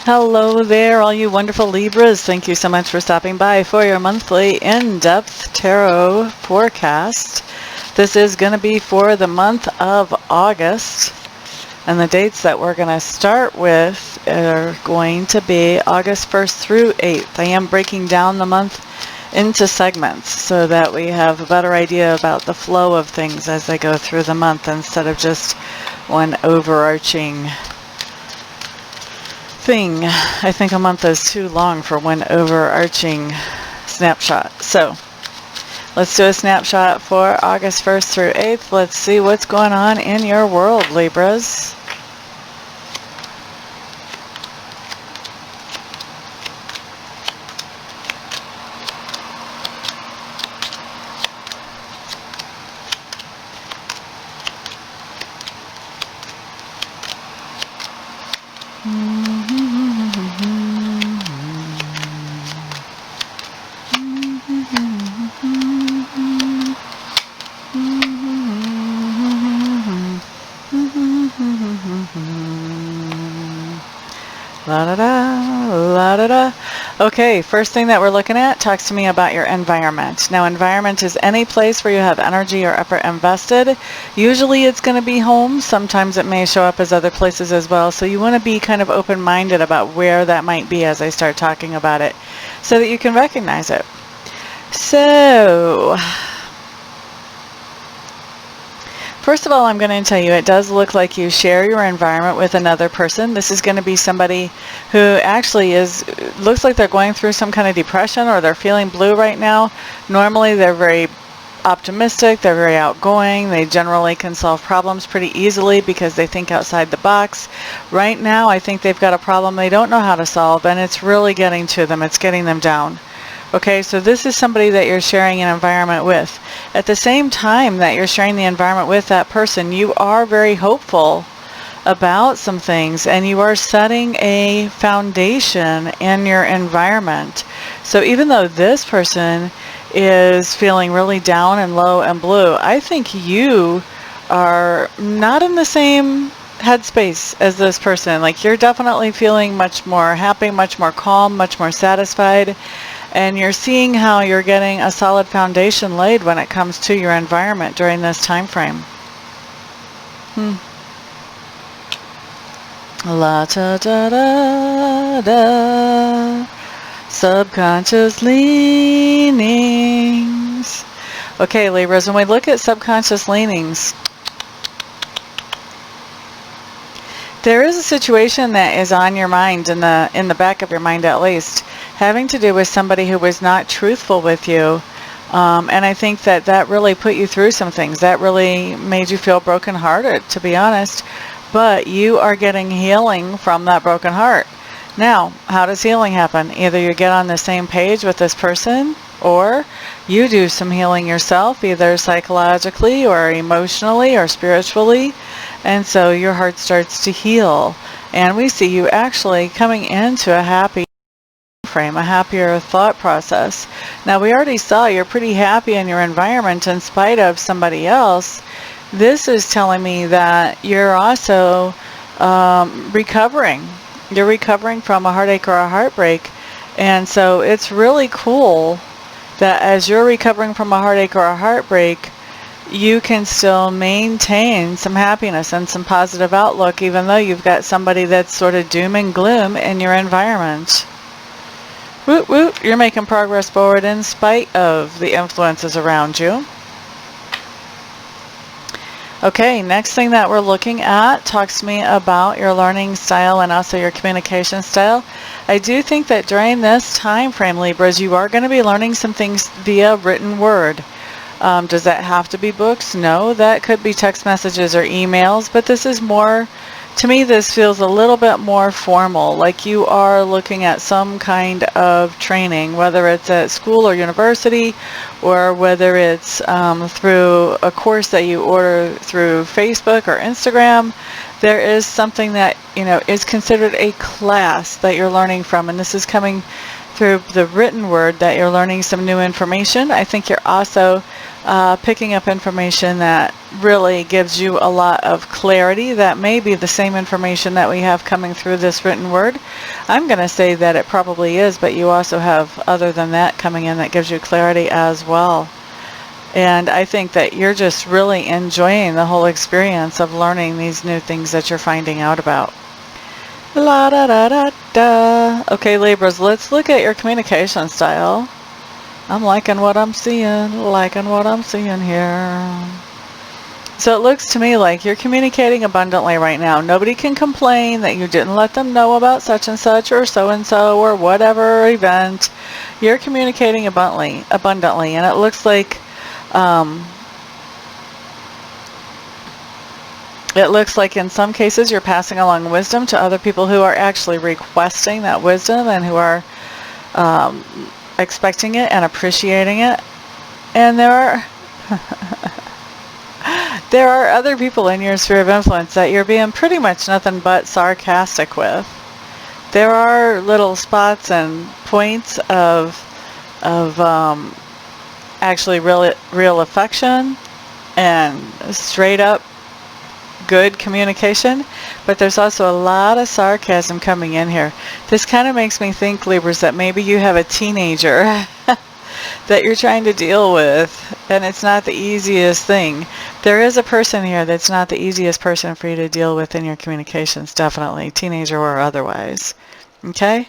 Hello there, all you wonderful Libras. Thank you so much for stopping by for your monthly in-depth tarot forecast. This is going to be for the month of August. And the dates that we're going to start with are going to be August 1st through 8th. I am breaking down the month into segments so that we have a better idea about the flow of things as they go through the month instead of just one overarching thing. I think a month is too long for one overarching snapshot. So let's do a snapshot for August 1st through 8th. Let's see what's going on in your world, Libras. La-da-da, la-da-da. Okay, first thing that we're looking at talks to me about your environment. Now, environment is any place where you have energy or effort invested. Usually it's going to be home. Sometimes it may show up as other places as well. So you want to be kind of open-minded about where that might be as I start talking about it so that you can recognize it. So first of all, I'm going to tell you, it does look like you share your environment with another person. This is going to be somebody who actually looks like they're going through some kind of depression or they're feeling blue right now. Normally, they're very optimistic, they're very outgoing, they generally can solve problems pretty easily because they think outside the box. Right now, I think they've got a problem they don't know how to solve, and it's really getting to them. It's getting them down. Okay, so this is somebody that you're sharing an environment with. At the same time that you're sharing the environment with that person, you are very hopeful about some things and you are setting a foundation in your environment. So even though this person is feeling really down and low and blue, I think you are not in the same headspace as this person. Like, you're definitely feeling much more happy, much more calm, much more satisfied. And you're seeing how you're getting a solid foundation laid when it comes to your environment during this time frame. La da da da da. Subconscious leanings. Okay, Libras, when we look at subconscious leanings, there is a situation that is on your mind, in the back of your mind at least, having to do with somebody who was not truthful with you. And I think that really put you through some things. That really made you feel brokenhearted, to be honest. But you are getting healing from that broken heart. Now, how does healing happen? Either you get on the same page with this person, or you do some healing yourself, either psychologically or emotionally or spiritually. And so your heart starts to heal. And we see you actually coming into a happy frame, a happier thought process. Now, we already saw you're pretty happy in your environment in spite of somebody else. This is telling me that you're also recovering. You're recovering from a heartache or a heartbreak. And so it's really cool that as you're recovering from a heartache or a heartbreak, you can still maintain some happiness and some positive outlook, even though you've got somebody that's sort of doom and gloom in your environment. Woot woot, you're making progress forward in spite of the influences around you. Okay, next thing that we're looking at talks to me about your learning style and also your communication style. I do think that during this time frame, Libras, you are going to be learning some things via written word. Does that have to be books? No, that could be text messages or emails, but this is more, to me, this feels a little bit more formal, like you are looking at some kind of training, whether it's at school or university, or whether it's through a course that you order through Facebook or Instagram. There is something that, is considered a class that you're learning from, and this is coming through the written word, that you're learning some new information. I think you're also picking up information that really gives you a lot of clarity. That may be the same information that we have coming through this written word. I'm going to say that it probably is, but you also have, other than that, coming in that gives you clarity as well. And I think that you're just really enjoying the whole experience of learning these new things that you're finding out about. La da da da da. Okay, Libras, let's look at your communication style. I'm liking what I'm seeing here. So it looks to me like you're communicating abundantly right now. Nobody can complain that you didn't let them know about such and such or so or whatever event. You're communicating abundantly, and it looks like in some cases you're passing along wisdom to other people who are actually requesting that wisdom and who are expecting it and appreciating it. And there are there are other people in your sphere of influence that you're being pretty much nothing but sarcastic with. There are little spots and points of actually real affection and straight up good communication, but there's also a lot of sarcasm coming in here. This kind of makes me think, Libras, that maybe you have a teenager that you're trying to deal with, and it's not the easiest thing. There is a person here that's not the easiest person for you to deal with in your communications, definitely, teenager or otherwise. Okay?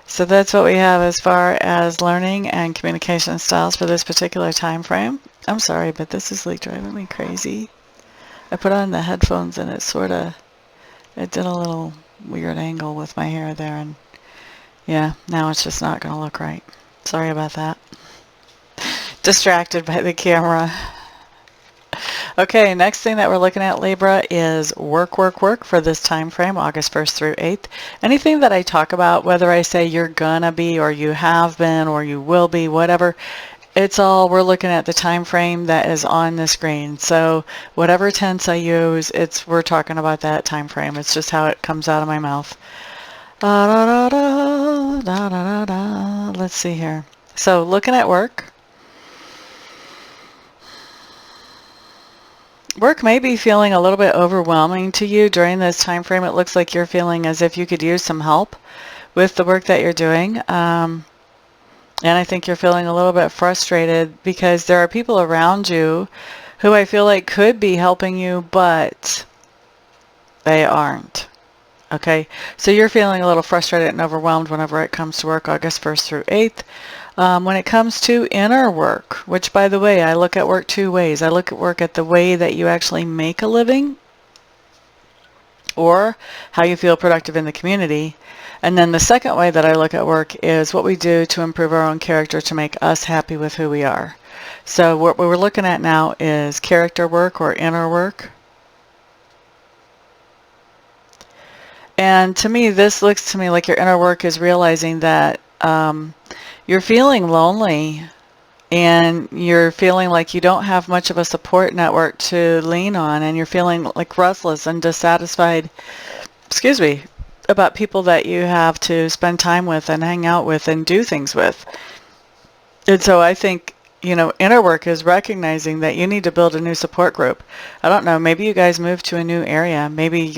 So that's what we have as far as learning and communication styles for this particular time frame. I'm sorry, but this is like driving me crazy. I put on the headphones and it did a little weird angle with my hair there, and yeah, now it's just not going to look right. Sorry about that. Distracted by the camera. Okay, next thing that we're looking at, Libra, is work for this time frame, August 1st through 8th. Anything that I talk about, whether I say you're gonna be or you have been or you will be, whatever, it's all, we're looking at the time frame that is on the screen. So whatever tense I use, we're talking about that time frame. It's just how it comes out of my mouth. Da, da, da, da, da, da, da. Let's see here. So looking at work. Work may be feeling a little bit overwhelming to you during this time frame. It looks like you're feeling as if you could use some help with the work that you're doing. And I think you're feeling a little bit frustrated because there are people around you who I feel like could be helping you, but they aren't. Okay, so you're feeling a little frustrated and overwhelmed whenever it comes to work, August 1st through 8th. When it comes to inner work, which, by the way, I look at work two ways. I look at work at the way that you actually make a living or how you feel productive in the community. And then the second way that I look at work is what we do to improve our own character to make us happy with who we are. So what we're looking at now is character work or inner work. And to me, this looks to me like your inner work is realizing that you're feeling lonely and you're feeling like you don't have much of a support network to lean on, and you're feeling like restless and dissatisfied, about people that you have to spend time with and hang out with and do things with. And so I think, inner work is recognizing that you need to build a new support group. I don't know, maybe you guys moved to a new area. Maybe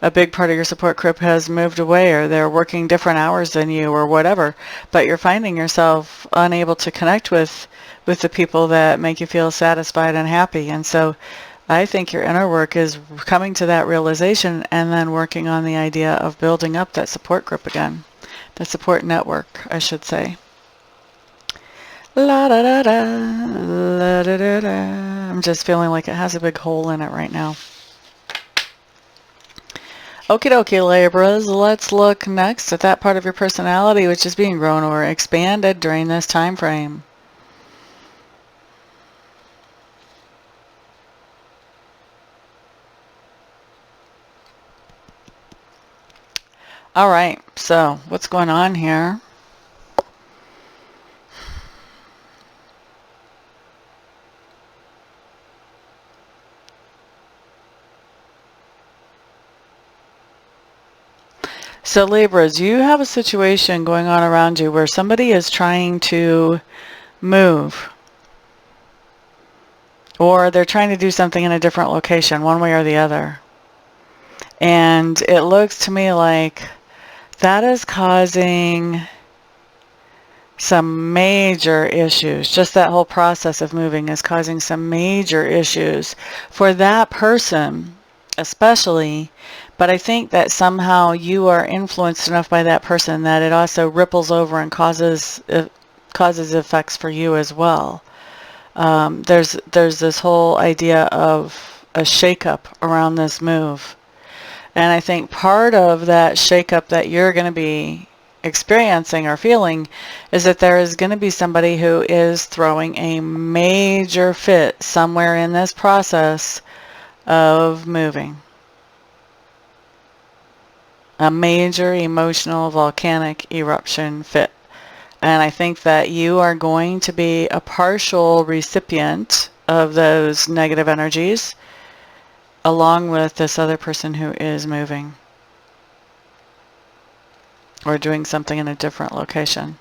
a big part of your support group has moved away, or they're working different hours than you or whatever, but you're finding yourself unable to connect with the people that make you feel satisfied and happy. And so I think your inner work is coming to that realization and then working on the idea of building up that support group again, the support network, I should say. La da da da, la da da da. I'm just feeling like it has a big hole in it right now. Okie dokie, Libras, let's look next at that part of your personality which is being grown or expanded during this time frame. All right, so what's going on here? So Libras, you have a situation going on around you where somebody is trying to move. or they're trying to do something in a different location, one way or the other. And it looks to me like that is causing some major issues. Just that whole process of moving is causing some major issues for that person, especially. But I think that somehow you are influenced enough by that person that it also ripples over and causes effects for you as well. There's this whole idea of a shakeup around this move. And I think part of that shakeup that you're going to be experiencing or feeling is that there is going to be somebody who is throwing a major fit somewhere in this process of moving. A major emotional volcanic eruption fit. And I think that you are going to be a partial recipient of those negative energies along with this other person who is moving or doing something in a different location.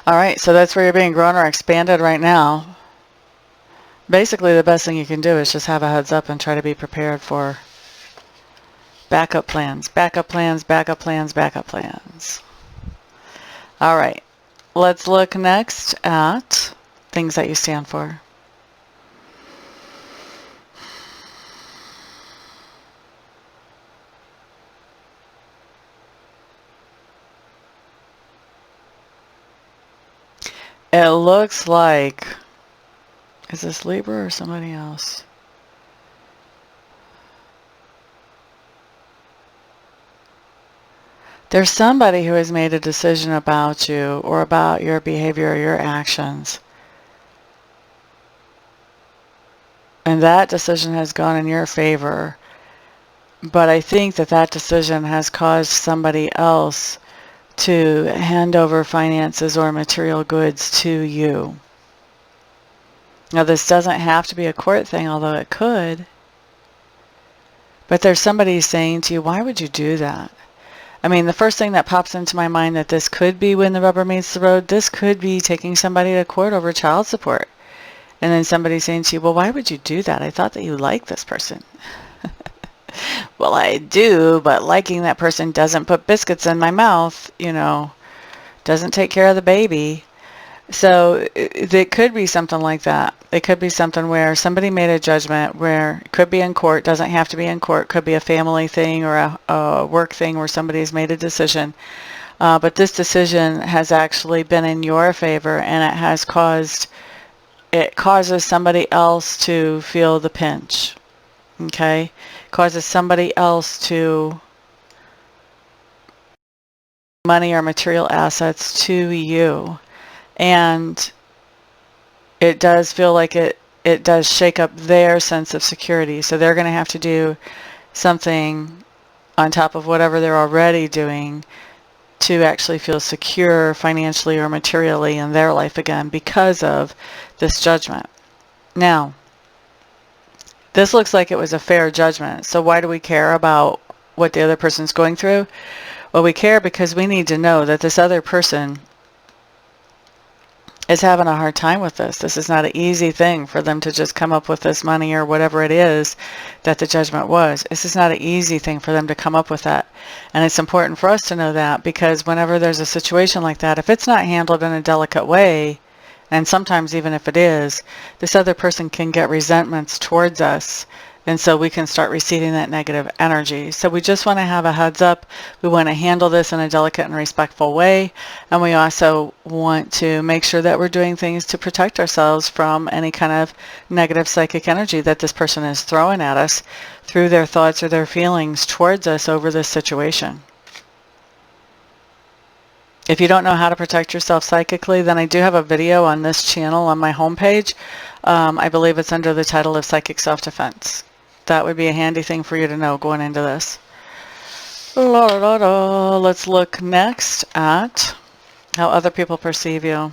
All right, so that's where you're being grown or expanded right now. Basically, the best thing you can do is just have a heads up and try to be prepared for backup plans, backup plans, backup plans, backup plans. All right, let's look next at things that you stand for. It looks like, is this Libra or somebody else? There's somebody who has made a decision about you or about your behavior or your actions. And that decision has gone in your favor. But I think that that decision has caused somebody else to hand over finances or material goods to you. Now, this doesn't have to be a court thing, although it could. But there's somebody saying to you, why would you do that? I mean, the first thing that pops into my mind that this could be when the rubber meets the road, this could be taking somebody to court over child support. And then somebody saying to you, well, why would you do that? I thought that you liked this person. Well, I do, but liking that person doesn't put biscuits in my mouth, you know, doesn't take care of the baby. So it could be something like that. It could be something where somebody made a judgment where it could be in court, doesn't have to be in court, could be a family thing or a work thing where somebody's made a decision. But this decision has actually been in your favor, and it causes somebody else to feel the pinch. Okay? Causes somebody else to money or material assets to you. And it does feel like it does shake up their sense of security. So they're going to have to do something on top of whatever they're already doing to actually feel secure financially or materially in their life again because of this judgment. Now, this looks like it was a fair judgment. So why do we care about what the other person's going through? Well, we care because we need to know that this other person is having a hard time with this. This is not an easy thing for them to just come up with this money or whatever it is that the judgment was. This is not an easy thing for them to come up with that. And it's important for us to know that, because whenever there's a situation like that, if it's not handled in a delicate way, and sometimes even if it is, this other person can get resentments towards us. And so we can start receiving that negative energy. So we just want to have a heads up. We want to handle this in a delicate and respectful way. And we also want to make sure that we're doing things to protect ourselves from any kind of negative psychic energy that this person is throwing at us through their thoughts or their feelings towards us over this situation. If you don't know how to protect yourself psychically, then I do have a video on this channel on my homepage. I believe it's under the title of Psychic Self-Defense. That would be a handy thing for you to know going into this. Let's look next at how other people perceive you.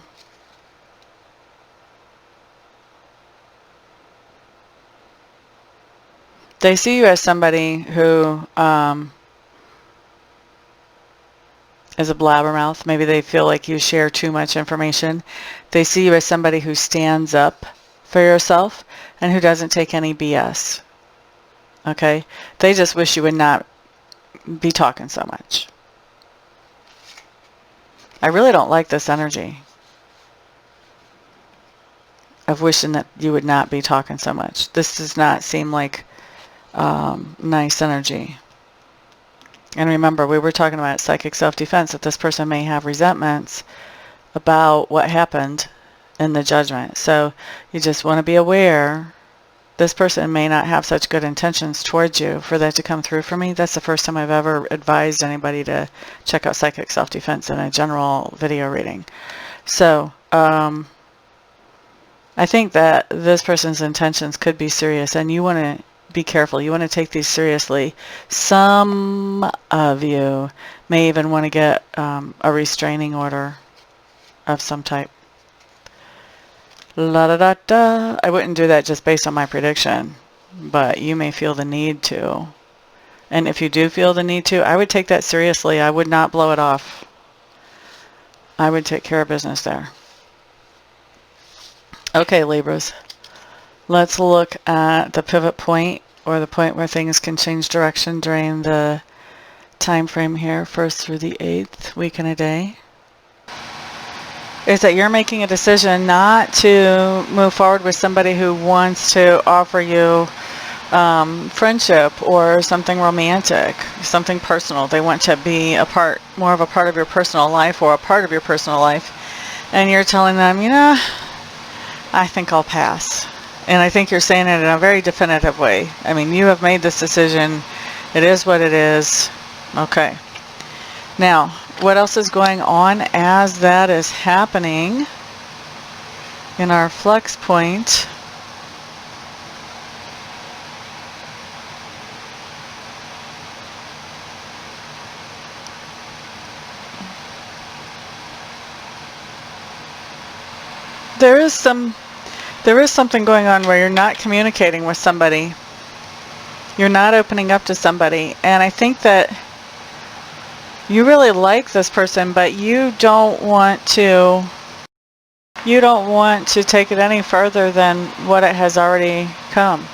They see you as somebody who as a blabbermouth. Maybe they feel like you share too much information. They see you as somebody who stands up for yourself and who doesn't take any BS. Okay? They just wish you would not be talking so much. I really don't like this energy of wishing that you would not be talking so much. This does not seem like nice energy. And remember, we were talking about psychic self-defense, that this person may have resentments about what happened in the judgment. So you just want to be aware, this person may not have such good intentions towards you for that to come through for me. That's the first time I've ever advised anybody to check out psychic self-defense in a general video reading. So I think that this person's intentions could be serious, and you want to be careful. You want to take these seriously. Some of you may even want to get a restraining order of some type. La da da da. I wouldn't do that just based on my prediction, but you may feel the need to. And if you do feel the need to, I would take that seriously. I would not blow it off. I would take care of business there. Okay, Libras. Let's look at the pivot point, or the point where things can change direction during the time frame here, 1st through the 8th week in a day. Is that you're making a decision not to move forward with somebody who wants to offer you friendship or something romantic, something personal. They want to be a part, more of a part of your personal life, or a part of your personal life. And you're telling them, you know, I think I'll pass. And I think you're saying it in a very definitive way. I mean, you have made this decision. It is what it is. Okay. Now, what else is going on as that is happening in our flex point? There is something going on where you're not communicating with somebody. You're not opening up to somebody. And I think that you really like this person, but you don't want to take it any further than what it has already come.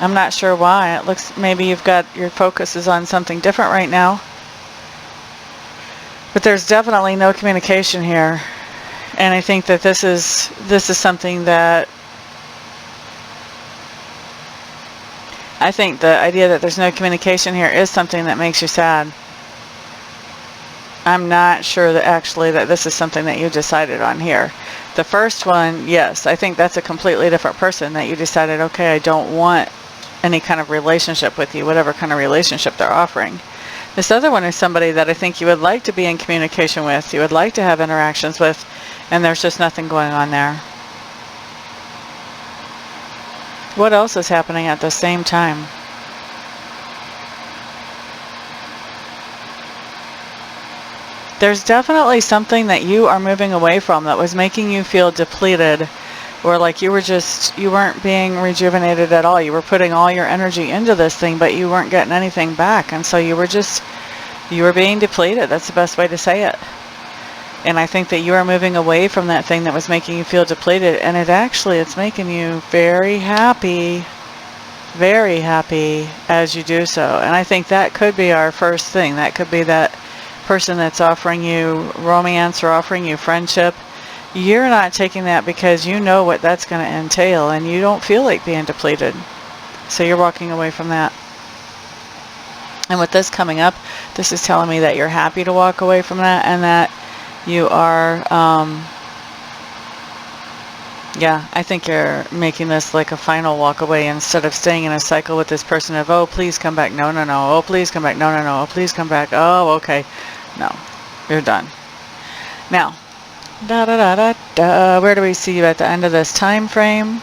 I'm not sure why. It looks, maybe you've got, your focus is on something different right now. But there's definitely no communication here. And I think that this is something that, I think the idea that there's no communication here is something that makes you sad. I'm not sure that actually that this is something that you decided on here. The first one, yes, I think that's a completely different person, that you decided, okay, I don't want any kind of relationship with you, whatever kind of relationship they're offering. This other one is somebody that I think you would like to be in communication with, you would like to have interactions with, and there's just nothing going on there. What else is happening at the same time? There's definitely something that you are moving away from that was making you feel depleted, or like you weren't being rejuvenated at all. You were putting all your energy into this thing, but you weren't getting anything back. And so you were being depleted. That's the best way to say it. And I think that you are moving away from that thing that was making you feel depleted. And it's making you very happy as you do so. And I think that could be our first thing. That could be that person that's offering you romance or offering you friendship. You're not taking that because you know what that's going to entail, and you don't feel like being depleted. So you're walking away from that. And with this coming up, this is telling me that you're happy to walk away from that, and that you are, I think you're making this like a final walk away, instead of staying in a cycle with this person of, oh, please come back. No, no, no. Oh, please come back. No, no, no. Oh, please come back. Oh, okay. No, you're done. Now, where do we see you at the end of this time frame?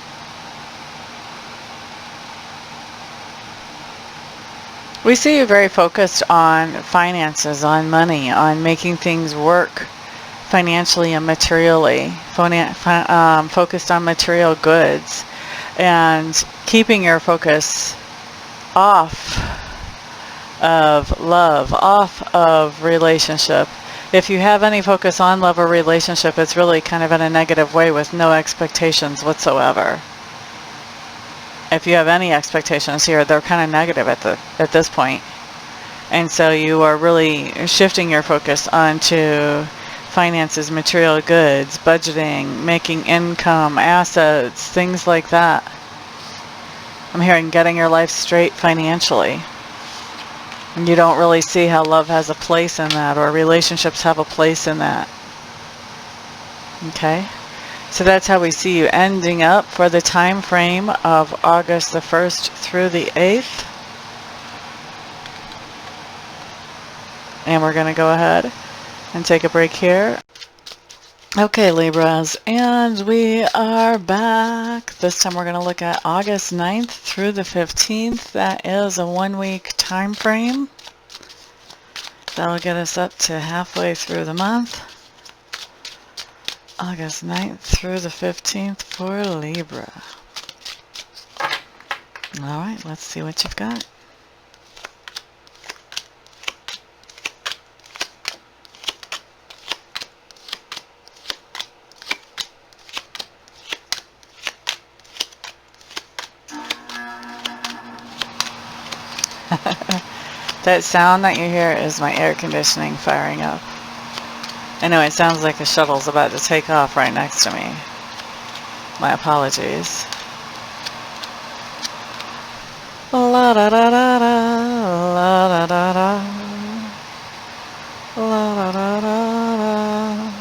We see you very focused on finances, on money, on making things work financially and materially, focused on material goods, and keeping your focus off of love, off of relationship. If you have any focus on love or relationship, it's really kind of in a negative way with no expectations whatsoever. If you have any expectations here, they're kind of negative at this point. And so you are really shifting your focus onto finances, material goods, budgeting, making income, assets, things like that. I'm hearing getting your life straight financially. And you don't really see how love has a place in that, or relationships have a place in that. Okay? So that's how we see you ending up for the time frame of August the 1st through the 8th. And we're going to go ahead and take a break here. Okay, Libras, and we are back. This time we're going to look at August 9th through the 15th. That is a 1-week time frame. That'll get us up to halfway through the month. August 9th through the 15th for Libra. All right, let's see what you've got. That sound that you hear is my air conditioning firing up. I know it sounds like a shuttle's about to take off right next to me. My apologies. La da da da da, la da da da, la da da da da.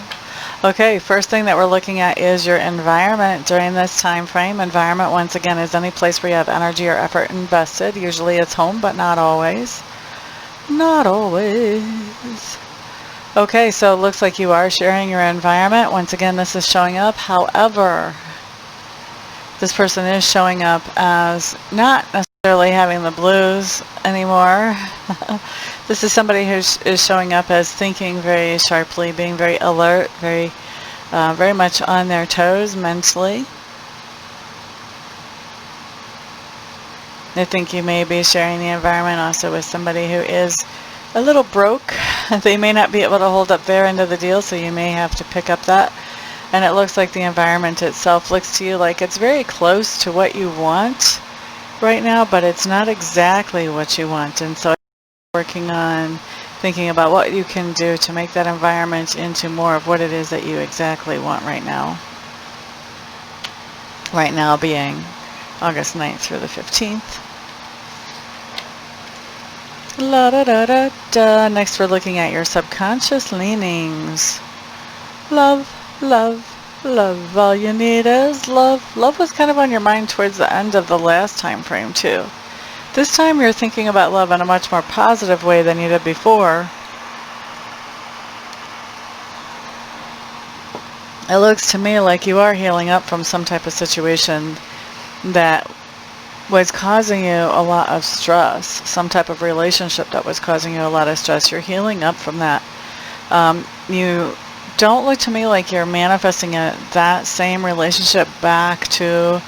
Okay, first thing that we're looking at is your environment during this time frame. Environment, once again, is any place where you have energy or effort invested. Usually it's home, but not always. Not always. Okay, so it looks like you are sharing your environment. Once again, this is showing up. However, this person is showing up as not necessarily having the blues anymore. This is somebody who is showing up as thinking very sharply, being very alert, very much on their toes mentally. I think you may be sharing the environment also with somebody who is a little broke. They may not be able to hold up their end of the deal, so you may have to pick up that. And it looks like the environment itself looks to you like it's very close to what you want right now, but it's not exactly what you want. And so working on thinking about what you can do to make that environment into more of what it is that you exactly want right now. Right now being August 9th through the 15th. La da da da da. Next we're looking at your subconscious leanings. Love, love, love. All you need is love. Love was kind of on your mind towards the end of the last time frame too. This time you're thinking about love in a much more positive way than you did before. It looks to me like you are healing up from some type of situation that was causing you a lot of stress, some type of relationship that was causing you a lot of stress. You're healing up from that. You don't look to me like you're manifesting that same relationship back to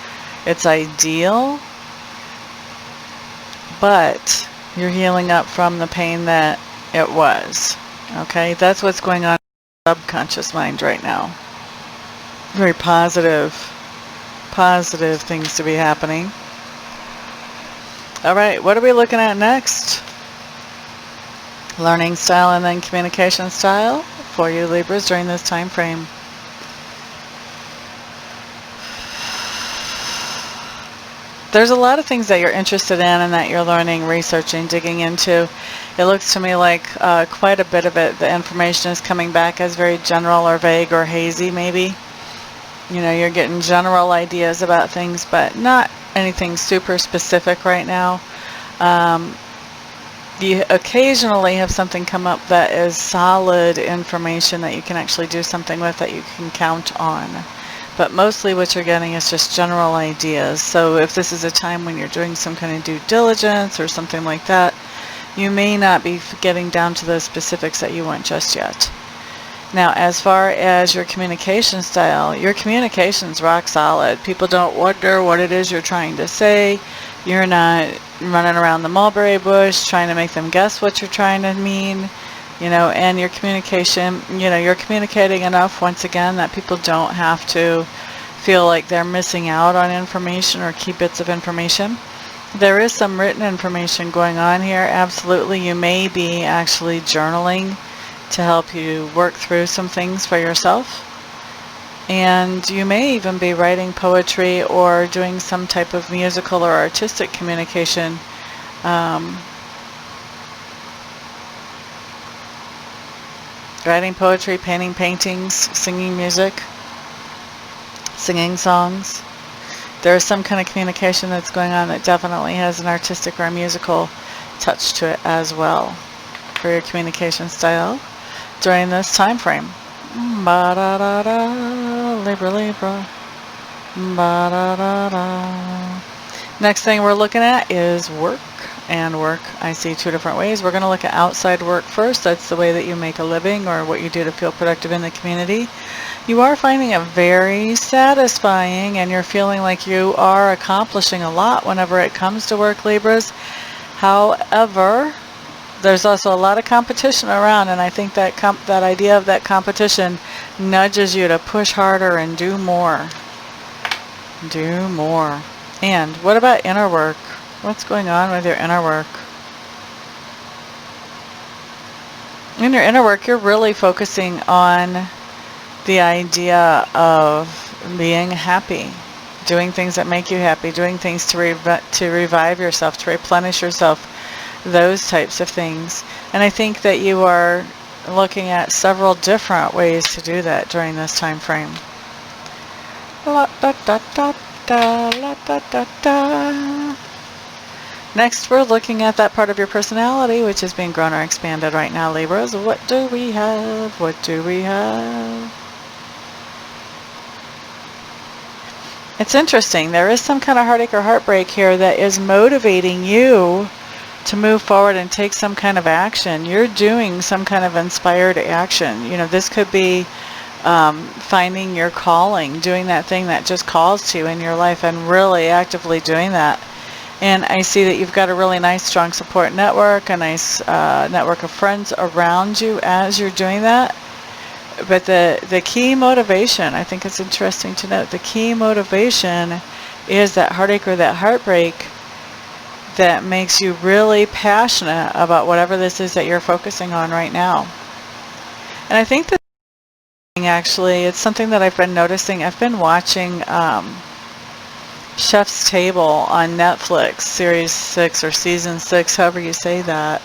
its ideal, but you're healing up from the pain that it was. Okay, that's what's going on in your subconscious mind right now. Very positive things to be happening. All right, what are we looking at next? Learning style and then communication style for you Libras during this time frame. There's a lot of things that you're interested in and that you're learning, researching, digging into. It looks to me like quite a bit of it, the information is coming back as very general or vague or hazy maybe. You know, you're getting general ideas about things, but not anything super specific right now. You occasionally have something come up that is solid information that you can actually do something with, that you can count on. But mostly what you're getting is just general ideas. So if this is a time when you're doing some kind of due diligence or something like that, you may not be getting down to those specifics that you want just yet. Now, as far as your communication style, your communication's rock solid. People don't wonder what it is you're trying to say. You're not running around the mulberry bush, trying to make them guess what you're trying to mean, and your communication, you're communicating enough, once again, that people don't have to feel like they're missing out on information or key bits of information. There is some written information going on here. Absolutely, you may be actually journaling to help you work through some things for yourself. And you may even be writing poetry or doing some type of musical or artistic communication. Writing poetry, painting paintings, singing music, singing songs. There is some kind of communication that's going on that definitely has an artistic or a musical touch to it as well for your communication style during this time frame. Ba-da-da-da, Libra, Libra. Ba-da-da-da. Next thing we're looking at is work. And work, I see two different ways. We're going to look at outside work first. That's the way that you make a living or what you do to feel productive in the community. You are finding it very satisfying and you're feeling like you are accomplishing a lot whenever it comes to work, Libras. However, there's also a lot of competition around, and I think that that idea of that competition nudges you to push harder and do more. Do more. And what about inner work? What's going on with your inner work? In your inner work, you're really focusing on the idea of being happy, doing things that make you happy, doing things to revive yourself, to replenish yourself, those types of things. And I think that you are looking at several different ways to do that during this time frame. La, da, da, da, da, la, da, da, da. Next, we're looking at that part of your personality, which is being grown or expanded right now, Libras. What do we have? What do we have? It's interesting. There is some kind of heartache or heartbreak here that is motivating you to move forward and take some kind of action. You're doing some kind of inspired action. This could be finding your calling, doing that thing that just calls to you in your life and really actively doing that. And I see that you've got a really nice, strong support network, a nice network of friends around you as you're doing that. But the key motivation, I think it's interesting to note, the key motivation is that heartache or that heartbreak that makes you really passionate about whatever this is that you're focusing on right now. And I think that actually, it's something that I've been noticing. I've been watching Chef's Table on Netflix, Series 6 or Season 6, however you say that.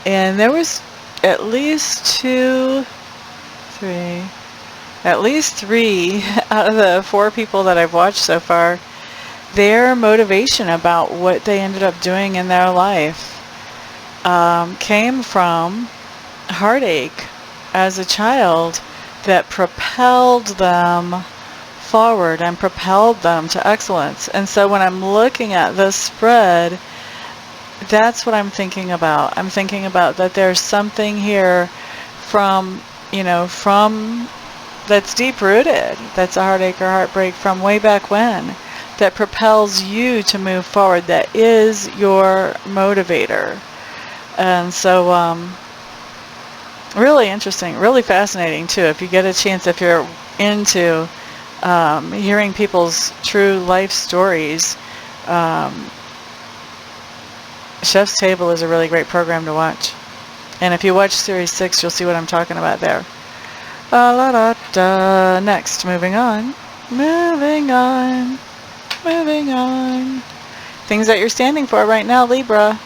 And there was at least three out of the 4 people that I've watched so far, their motivation about what they ended up doing in their life came from heartache as a child that propelled them forward and propelled them to excellence. And so when I'm looking at this spread, that's what I'm thinking about. I'm thinking about that there's something here from that's deep rooted, that's a heartache or heartbreak from way back when, that propels you to move forward, that is your motivator. And so really interesting, really fascinating too. If you get a chance, if you're into hearing people's true life stories, Chef's Table is a really great program to watch. And if you watch Series 6, you'll see what I'm talking about there. Next, moving on. Things that you're standing for right now, Libra.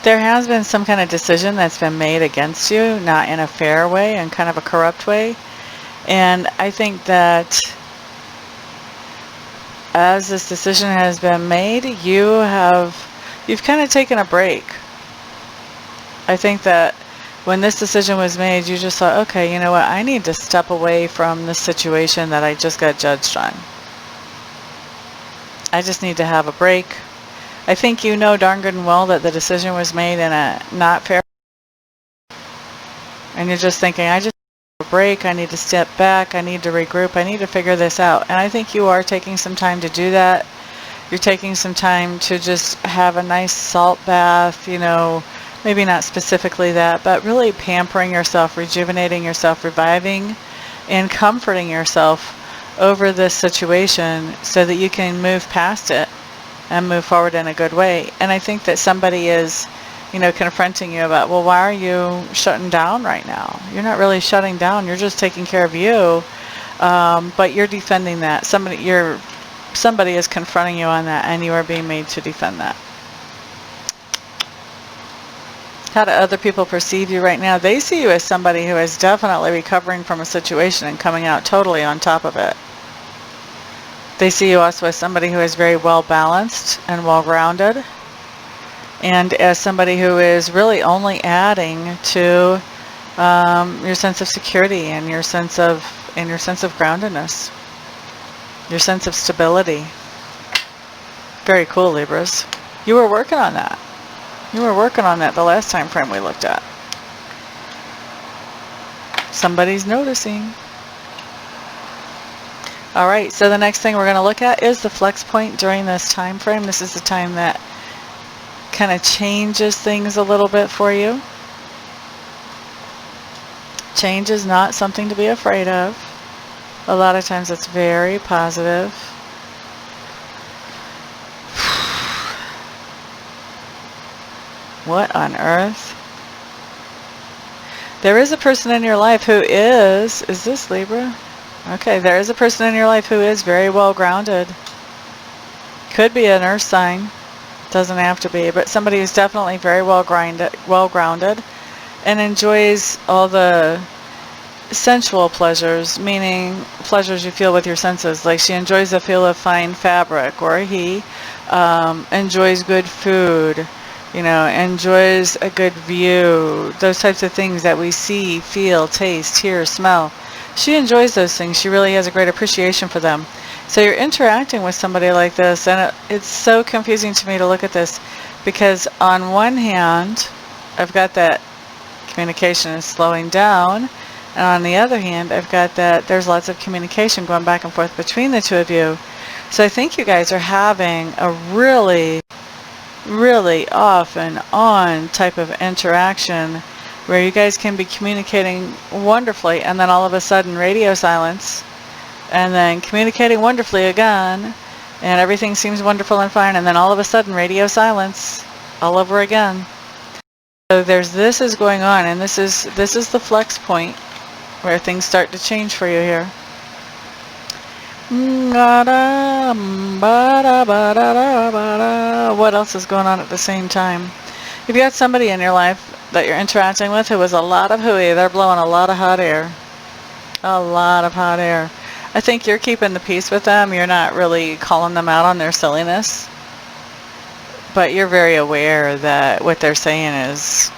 There has been some kind of decision that's been made against you, not in a fair way, in kind of a corrupt way. And I think that as this decision has been made, you've kind of taken a break. I think that when this decision was made, you just thought, okay, you know what, I need to step away from this situation that I just got judged on. I just need to have a break. I think you know darn good and well that the decision was made in a not fair, and you're just thinking, I just break, I need to step back, I need to regroup, I need to figure this out. And I think you are taking some time to do that. You're taking some time to just have a nice salt bath, you know, maybe not specifically that, but really pampering yourself, rejuvenating yourself, reviving and comforting yourself over this situation so that you can move past it and move forward in a good way. And I think that somebody is, you know, confronting you about, well, why are you shutting down right now? You're not really shutting down. You're just taking care of you. But you're defending that. Somebody is confronting you on that, and you are being made to defend that. How do other people perceive you right now? They see you as somebody who is definitely recovering from a situation and coming out totally on top of it. They see you also as somebody who is very well balanced and well grounded, and as somebody who is really only adding to your sense of security and your sense of groundedness, your sense of stability. Very cool, Libras. You were working on that. You were working on that the last time frame we looked at. Somebody's noticing. All right, so the next thing we're going to look at is the flex point during this time frame. This is the time that kind of changes things a little bit for you. Change is not something to be afraid of. A lot of times it's very positive. What on earth? There is a person in your life who is this Libra? Okay, there is a person in your life who is very well grounded. Could be an earth sign. Doesn't have to be, but somebody who's definitely very well grounded and enjoys all the sensual pleasures, meaning pleasures you feel with your senses. Like she enjoys the feel of fine fabric, or he enjoys good food, you know, enjoys a good view, those types of things that we see, feel, taste, hear, smell. She enjoys those things. She really has a great appreciation for them. So you're interacting with somebody like this, and it's so confusing to me to look at this, because on one hand, I've got that communication is slowing down, and on the other hand, I've got that there's lots of communication going back and forth between the two of you. So I think you guys are having a really, really off and on type of interaction where you guys can be communicating wonderfully, and then all of a sudden radio silence, and then communicating wonderfully again, and everything seems wonderful and fine, and then all of a sudden radio silence all over again. So this is going on, and this is the flex point where things start to change for you here. What else is going on at the same time? You've got somebody in your life that you're interacting with who is a lot of hooey. They're blowing a lot of hot air. A lot of hot air. I think you're keeping the peace with them. You're not really calling them out on their silliness. But you're very aware that what they're saying is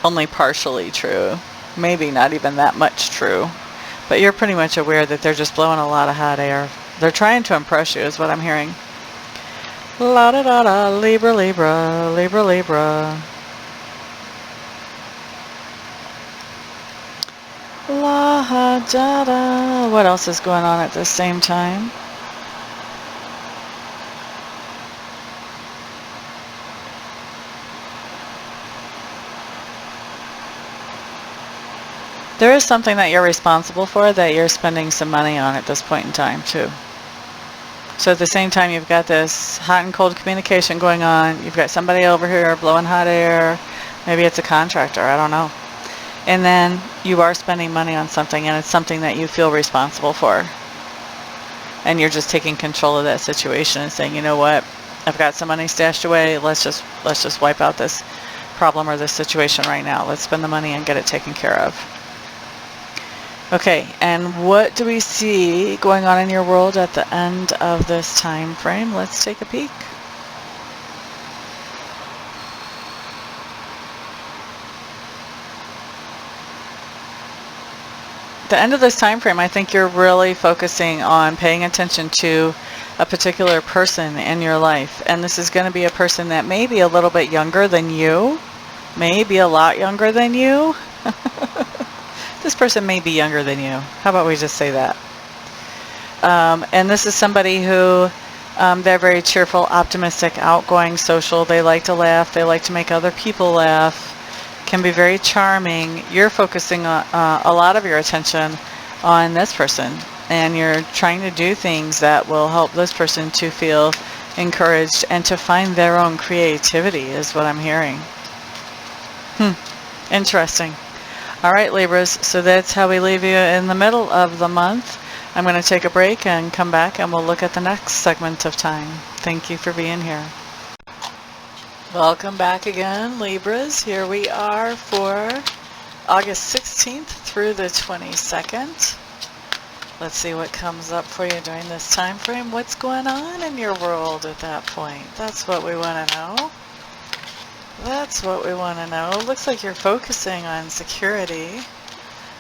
only partially true. Maybe not even that much true. But you're pretty much aware that they're just blowing a lot of hot air. They're trying to impress you is what I'm hearing. La da da da, Libra, Libra, Libra, Libra. La da da. What else is going on at the same time? There is something that you're responsible for that you're spending some money on at this point in time too. So at the same time, you've got this hot and cold communication going on. You've got somebody over here blowing hot air. Maybe it's a contractor, I don't know. And then you are spending money on something, and it's something that you feel responsible for. And you're just taking control of that situation and saying, you know what, I've got some money stashed away. Let's just wipe out this problem or this situation right now. Let's spend the money and get it taken care of. Okay, and what do we see going on in your world at the end of this time frame? Let's take a peek. The end of this time frame, I think you're really focusing on paying attention to a particular person in your life. And this is going to be a person that may be a little bit younger than you, maybe a lot younger than you. This person may be younger than you. How about we just say that? And this is somebody who they're very cheerful, optimistic, outgoing, social. They like to laugh. They like to make other people laugh. Can be very charming. You're focusing a lot of your attention on this person, and you're trying to do things that will help this person to feel encouraged and to find their own creativity is what I'm hearing. Interesting. All right, Libras, so that's how we leave you in the middle of the month. I'm going to take a break and come back, and we'll look at the next segment of time. Thank you for being here. Welcome back again, Libras. Here we are for August 16th through the 22nd. Let's see what comes up for you during this time frame. What's going on in your world at that point? That's what we want to know. That's what we want to know. Looks like you're focusing on security.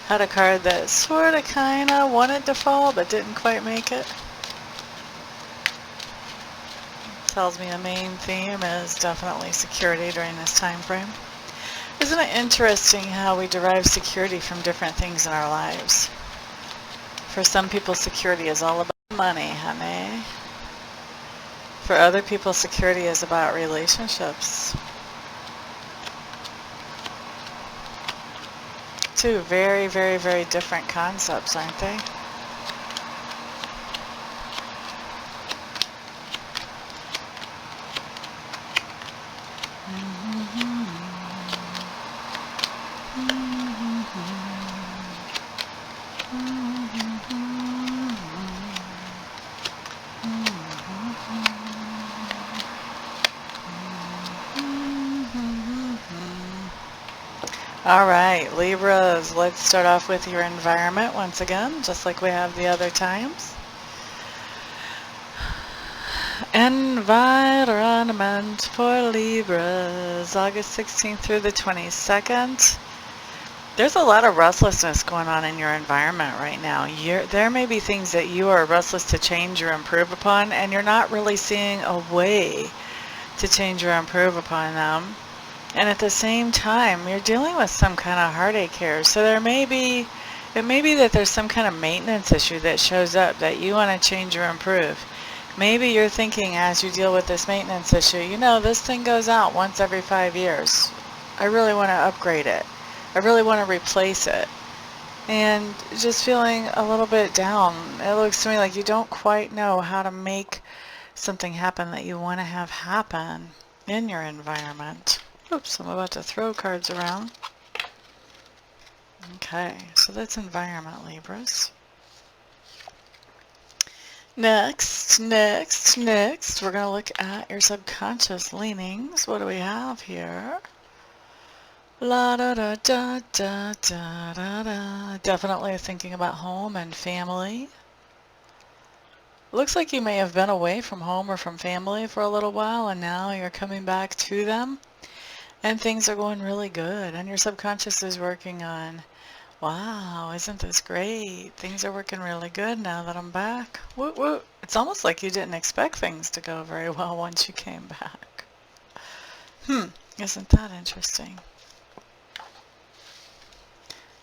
Had a card that sort of kind of wanted to fall but didn't quite make it. Tells me the main theme is definitely security during this time frame. Isn't it interesting how we derive security from different things in our lives? For some people, security is all about money, honey. For other people, security is about relationships. Two very, very, very different concepts, aren't they? All right, Libras, let's start off with your environment once again, just like we have the other times. Environment for Libras, August 16th through the 22nd. There's a lot of restlessness going on in your environment right now. There may be things that you are restless to change or improve upon, and you're not really seeing a way to change or improve upon them. And at the same time, you're dealing with some kind of heartache here. So it may be that there's some kind of maintenance issue that shows up that you want to change or improve. Maybe you're thinking as you deal with this maintenance issue, you know, this thing goes out once every 5 years. I really want to upgrade it. I really want to replace it. And just feeling a little bit down. It looks to me like you don't quite know how to make something happen that you want to have happen in your environment. Oops, I'm about to throw cards around. Okay, so that's environment, Libras. Next, we're going to look at your subconscious leanings. What do we have here? La da da da da da da da. Definitely thinking about home and family. Looks like you may have been away from home or from family for a little while, and now you're coming back to them. And things are going really good, and your subconscious is working on, wow, isn't this great? Things are working really good now that I'm back. Woot woot. It's almost like you didn't expect things to go very well once you came back. Isn't that interesting?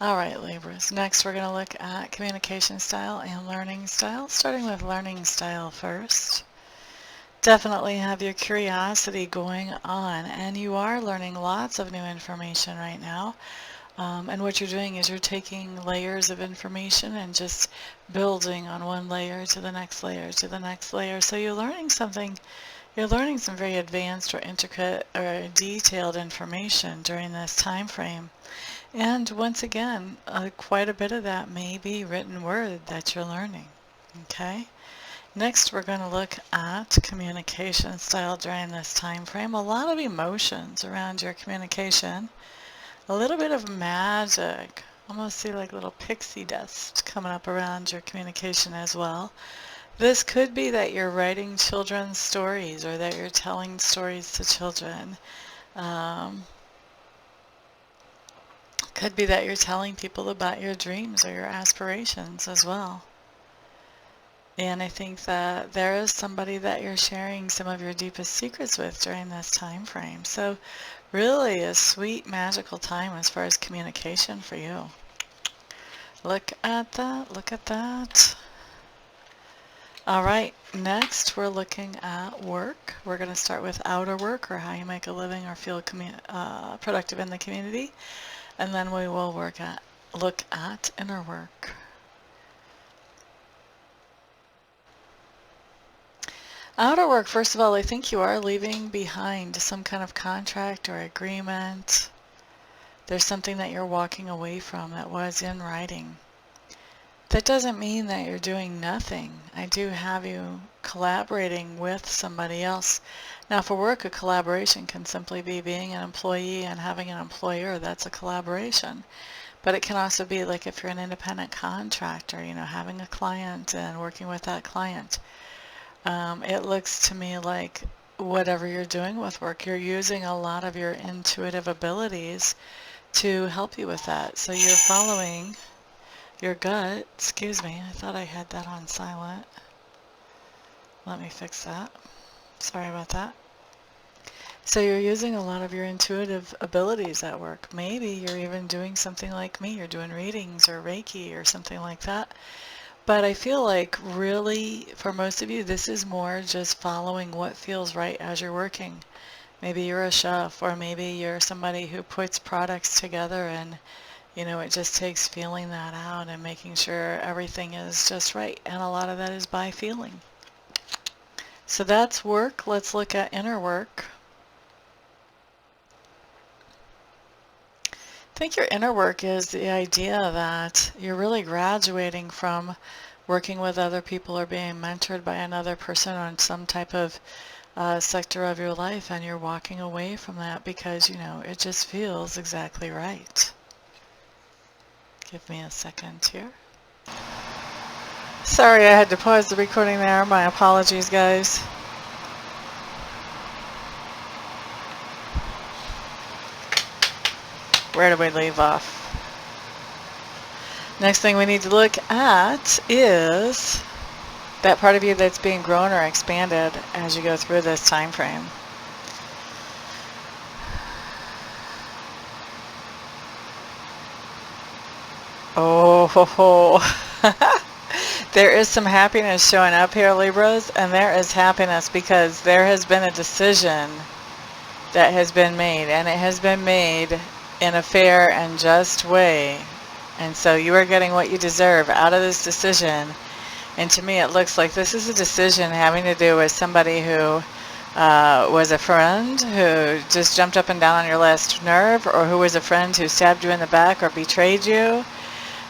All right, Libras. Next, we're going to look at communication style and learning style, starting with learning style first. Definitely have your curiosity going on, and you are learning lots of new information right now. And what you're doing is you're taking layers of information and just building on one layer to the next layer to the next layer. So you're learning something, you're learning some very advanced or intricate or detailed information during this time frame. And once again, quite a bit of that may be written word that you're learning. Okay? Next, we're going to look at communication style during this time frame. A lot of emotions around your communication. A little bit of magic. Almost see like little pixie dust coming up around your communication as well. This could be that you're writing children's stories or that you're telling stories to children. Could be that you're telling people about your dreams or your aspirations as well. And I think that there is somebody that you're sharing some of your deepest secrets with during this time frame. So really a sweet, magical time as far as communication for you. Look at that. Look at that. All right, next we're looking at work. We're going to start with outer work, or how you make a living or feel productive in the community. And then we will look at inner work. Outer work, first of all, I think you are leaving behind some kind of contract or agreement. There's something that you're walking away from that was in writing. That doesn't mean that you're doing nothing. I do have you collaborating with somebody else. Now for work, a collaboration can simply be being an employee and having an employer. That's a collaboration. But it can also be like if you're an independent contractor, you know, having a client and working with that client. It looks to me like whatever you're doing with work, you're using a lot of your intuitive abilities to help you with that. So you're following your gut. Excuse me, I thought I had that on silent. Let me fix that. Sorry about that. So you're using a lot of your intuitive abilities at work. Maybe you're even doing something like me. You're doing readings or reiki or something like that. But I feel like really, for most of you, this is more just following what feels right as you're working. Maybe you're a chef, or maybe you're somebody who puts products together, and you know, it just takes feeling that out and making sure everything is just right. And a lot of that is by feeling. So that's work. Let's look at inner work. I think your inner work is the idea that you're really graduating from working with other people or being mentored by another person on some type of sector of your life, and you're walking away from that because, you know, it just feels exactly right. Give me a second here. Sorry, I had to pause the recording there. My apologies, guys. Where do we leave off? Next thing we need to look at is that part of you that's being grown or expanded as you go through this time frame. Oh, ho, ho. There is some happiness showing up here, Libras, and there is happiness because there has been a decision that has been made, and it has been made in a fair and just way. And so you are getting what you deserve out of this decision. And to me, it looks like this is a decision having to do with somebody who was a friend who just jumped up and down on your last nerve, or who was a friend who stabbed you in the back or betrayed you.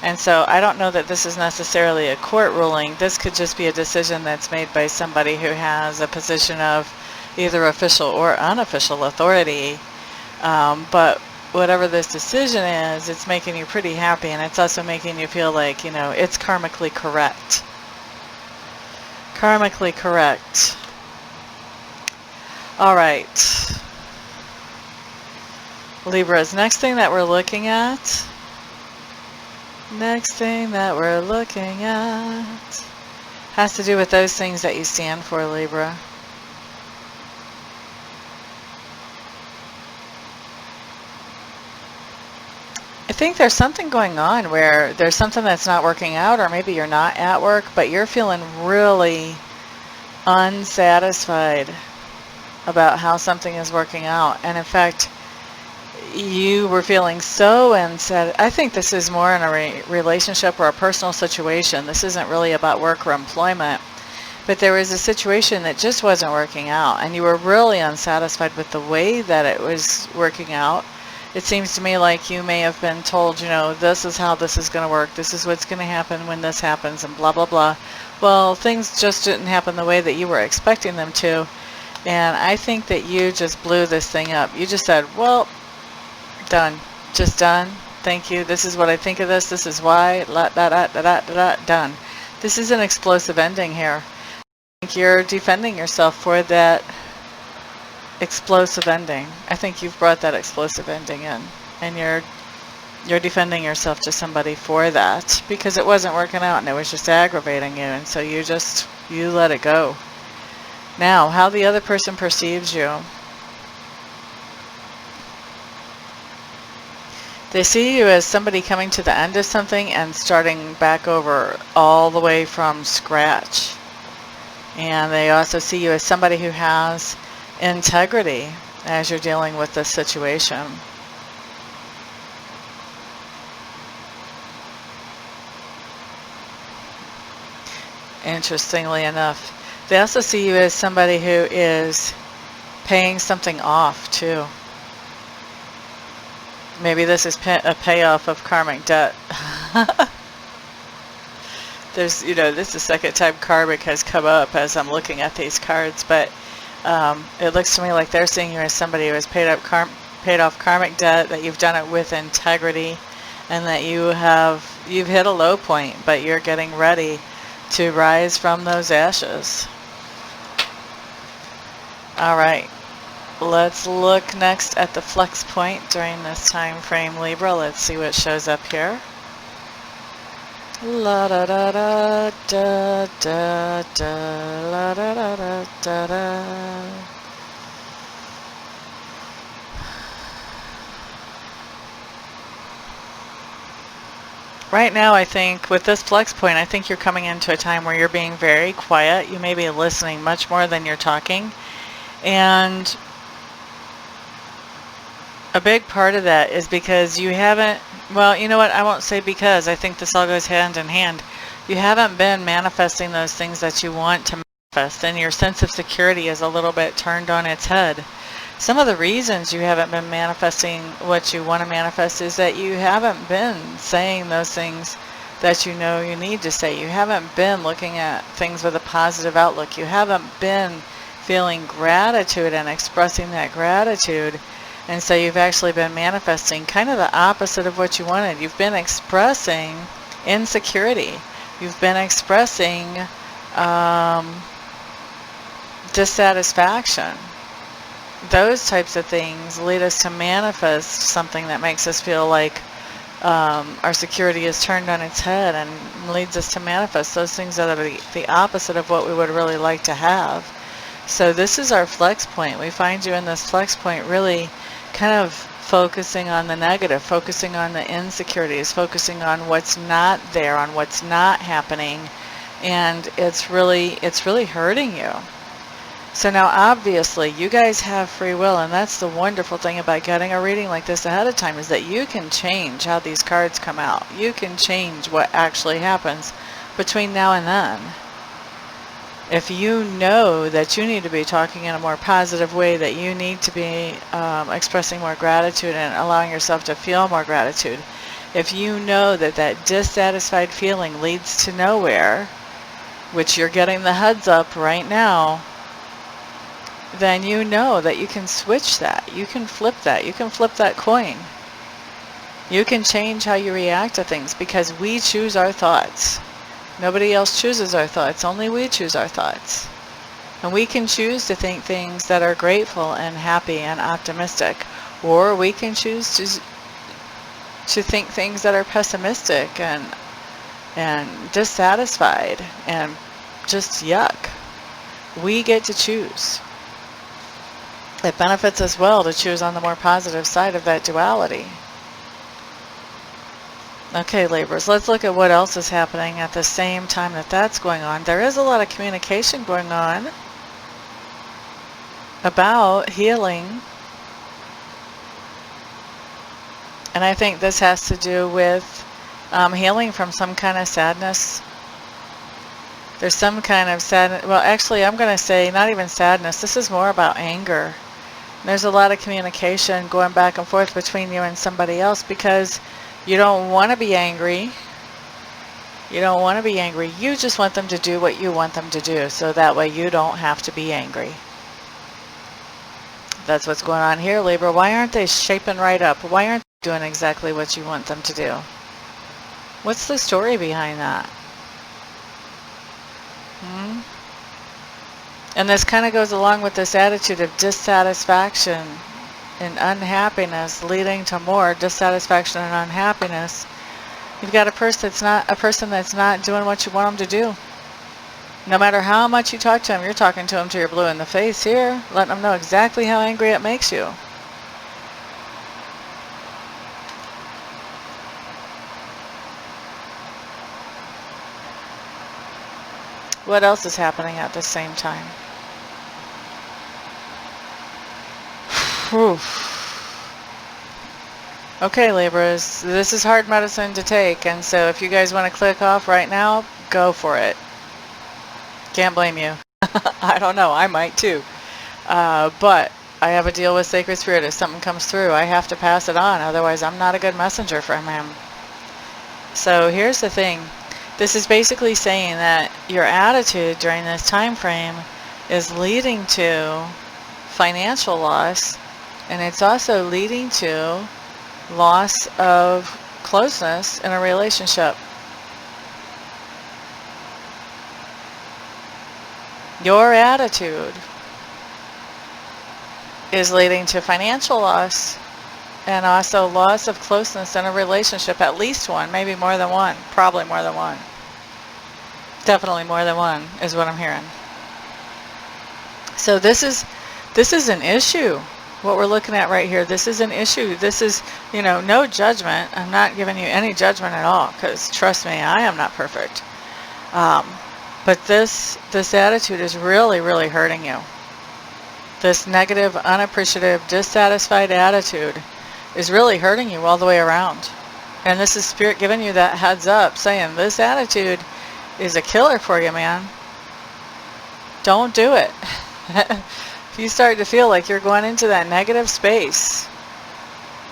And so I don't know that this is necessarily a court ruling. This could just be a decision that's made by somebody who has a position of either official or unofficial authority. But whatever this decision is, it's making you pretty happy, and it's also making you feel like, you know, it's karmically correct. Karmically correct. All right. Libras, next thing that we're looking at has to do with those things that you stand for, Libra. I think there's something going on where there's something that's not working out, or maybe you're not at work, but you're feeling really unsatisfied about how something is working out. And in fact, you were feeling so unsatisfied. I think this is more in a relationship or a personal situation. This isn't really about work or employment. But there was a situation that just wasn't working out, and you were really unsatisfied with the way that it was working out. It seems to me like you may have been told, you know, this is how this is going to work. This is what's going to happen when this happens, and blah, blah, blah. Well, things just didn't happen the way that you were expecting them to. And I think that you just blew this thing up. You just said, well, done. Just done. Thank you. This is what I think of this. This is why. Done. This is an explosive ending here. I think you're defending yourself for that explosive ending. I think you've brought that explosive ending in, and you're defending yourself to somebody for that because it wasn't working out and it was just aggravating you, and so you let it go. Now, how the other person perceives you. They see you as somebody coming to the end of something and starting back over all the way from scratch. And they also see you as somebody who has integrity as you're dealing with this situation. Interestingly enough, they also see you as somebody who is paying something off too. Maybe this is a payoff of karmic debt. There's, this is the second time karmic has come up as I'm looking at these cards, but it looks to me like they're seeing you as somebody who has paid off karmic debt, that you've done it with integrity, and that you've hit a low point, but you're getting ready to rise from those ashes. All right. Let's look next at the flex point during this time frame, Libra. Let's see what shows up here. La da da da da da da la da da da da da. Right now, I think with this flex point, I think you're coming into a time where you're being very quiet. You may be listening much more than you're talking. And a big part of that is because you haven't, well, you know what, I won't say because, I think this all goes hand in hand. You haven't been manifesting those things that you want to manifest, and your sense of security is a little bit turned on its head. Some of the reasons you haven't been manifesting what you want to manifest is that you haven't been saying those things that you know you need to say. You haven't been looking at things with a positive outlook. You haven't been feeling gratitude and expressing that gratitude. And so you've actually been manifesting kind of the opposite of what you wanted. You've been expressing insecurity. You've been expressing dissatisfaction. Those types of things lead us to manifest something that makes us feel like our security is turned on its head, and leads us to manifest those things that are the opposite of what we would really like to have. So this is our flex point. We find you in this flex point really kind of focusing on the negative, focusing on the insecurities, focusing on what's not there, on what's not happening, and it's really hurting you. So now obviously you guys have free will, and that's the wonderful thing about getting a reading like this ahead of time, is that you can change how these cards come out. You can change what actually happens between now and then. If you know that you need to be talking in a more positive way, that you need to be expressing more gratitude and allowing yourself to feel more gratitude, if you know that that dissatisfied feeling leads to nowhere, which you're getting the heads up right now, then you know that you can switch that. You can flip that. You can flip that coin. You can change how you react to things, because we choose our thoughts. Nobody else chooses our thoughts. Only we choose our thoughts. And we can choose to think things that are grateful and happy and optimistic, or we can choose to think things that are pessimistic and dissatisfied and just yuck. We get to choose. It benefits us well to choose on the more positive side of that duality. Okay, Libras, let's look at what else is happening at the same time that that's going on. There is a lot of communication going on about healing. And I think this has to do with healing from some kind of sadness. There's some kind of sadness. Well, actually, I'm going to say not even sadness. This is more about anger. There's a lot of communication going back and forth between you and somebody else, because you don't want to be angry. You don't want to be angry. You just want them to do what you want them to do, so that way you don't have to be angry. That's what's going on here, Libra. Why aren't they shaping right up? Why aren't they doing exactly what you want them to do? What's the story behind that? And this kind of goes along with this attitude of dissatisfaction and unhappiness, leading to more dissatisfaction and unhappiness. You've got a person that's not doing what you want them to do. No matter how much you talk to them, you're talking to them till you're blue in the face here, letting them know exactly how angry it makes you. What else is happening at the same time? Whew. Okay, Libras, this is hard medicine to take, and so if you guys want to click off right now, go for it. Can't blame you. I don't know, I might too. But I have a deal with Sacred Spirit. If something comes through, I have to pass it on, otherwise I'm not a good messenger from him. So here's the thing. This is basically saying that your attitude during this time frame is leading to financial loss, and it's also leading to loss of closeness in a relationship. Your attitude is leading to financial loss and also loss of closeness in a relationship, at least one, maybe more than one, probably more than one. Definitely more than one is what I'm hearing. So this is an issue. What we're looking at right here, this is an issue. This is, no judgment. I'm not giving you any judgment at all, because trust me, I am not perfect. But this attitude is really, really hurting you. This negative, unappreciative, dissatisfied attitude is really hurting you all the way around. And this is Spirit giving you that heads up, saying this attitude is a killer for you, man. Don't do it. If you start to feel like you're going into that negative space,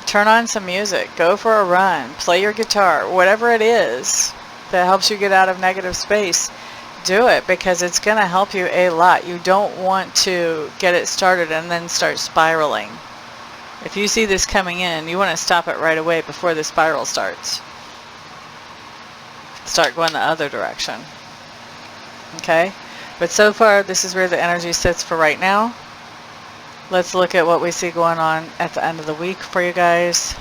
turn on some music, go for a run, play your guitar, whatever it is that helps you get out of negative space, do it, because it's going to help you a lot. You don't want to get it started and then start spiraling. If you see this coming in, you want to stop it right away before the spiral starts. Start going the other direction. Okay? But so far, this is where the energy sits for right now. Let's look at what we see going on at the end of the week for you guys.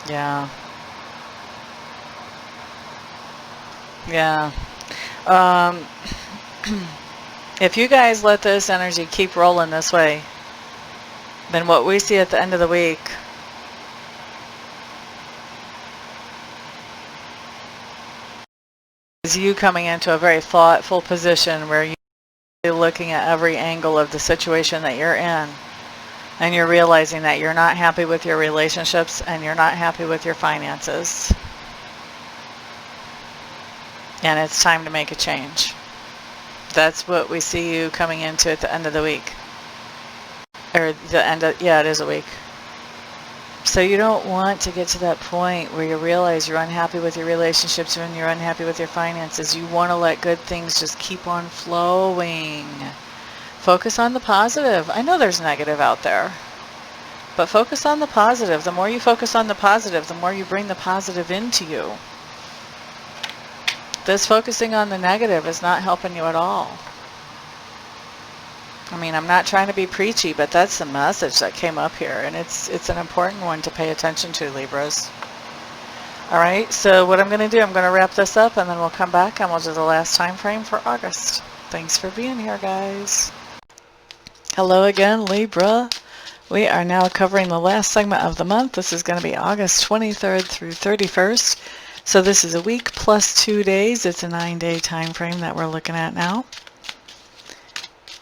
Yeah. Yeah. If you guys let this energy keep rolling this way, then what we see at the end of the week is you coming into a very thoughtful position where you're looking at every angle of the situation that you're in, and you're realizing that you're not happy with your relationships and you're not happy with your finances. And it's time to make a change. That's what we see you coming into at the end of the week. Or the end of, yeah, it is a week. So you don't want to get to that point where you realize you're unhappy with your relationships and you're unhappy with your finances. You want to let good things just keep on flowing. Focus on the positive. I know there's negative out there, but focus on the positive. The more you focus on the positive, the more you bring the positive into you. This focusing on the negative is not helping you at all. I mean, I'm not trying to be preachy, but that's the message that came up here, and it's an important one to pay attention to, Libras. All right, so what I'm going to do, I'm going to wrap this up, and then we'll come back and we'll do the last time frame for August. Thanks for being here, guys. Hello again, Libra. We are now covering the last segment of the month. This is going to be August 23rd through 31st. So this is a week plus 2 days. It's a 9-day time frame that we're looking at now.